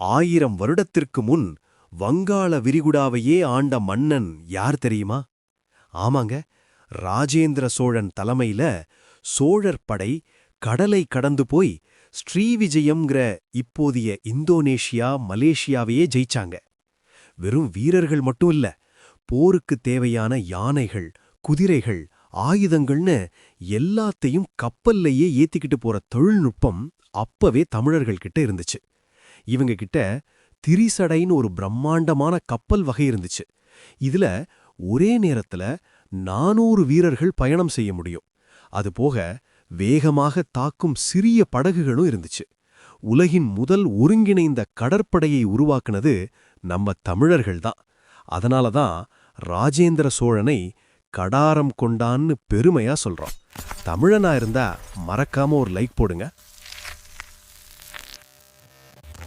1000 வருடத்திற்கு முன் வங்காள விரிகுடாவையே ஆண்ட மன்னன் யார் தெரியுமா? ஆமாங்க, ராஜேந்திர சோழன் தலைமையில சோழர் படை கடலை கடந்து போய் ஸ்ரீவிஜயம்ங்கிற இப்போதைய இந்தோனேஷியா, மலேசியாவையே ஜெயிச்சாங்க. வெறும் வீரர்கள் மட்டும் இல்ல, போருக்கு தேவையான யானைகள், குதிரைகள், ஆயுதங்கள்னு எல்லாத்தையும் கப்பல்லையே ஏத்திக்கிட்டு போற தொழில்நுட்பம் அப்பவே தமிழர்கள் கிட்ட இருந்துச்சு. இவங்க கிட்ட திரிசடைன்னு ஒரு பிரம்மாண்டமான கப்பல் வகை இருந்துச்சு. இதுல ஒரே நேரத்துல 400 வீரர்கள் பயணம் செய்ய முடியும். அதுபோக வேகமாக தாக்கும் சிறிய படகுகளும் இருந்துச்சு. உலகின் முதல் ஒருங்கிணைந்த கடற்படையை உருவாக்குனது நம்ம தமிழர்கள்தான். அதனாலதான் ராஜேந்திர சோழனை கடாரம் கொண்டான்னு பெருமையா சொல்றோம். தமிழனா இருந்தா மறக்காம ஒரு லைக் போடுங்க.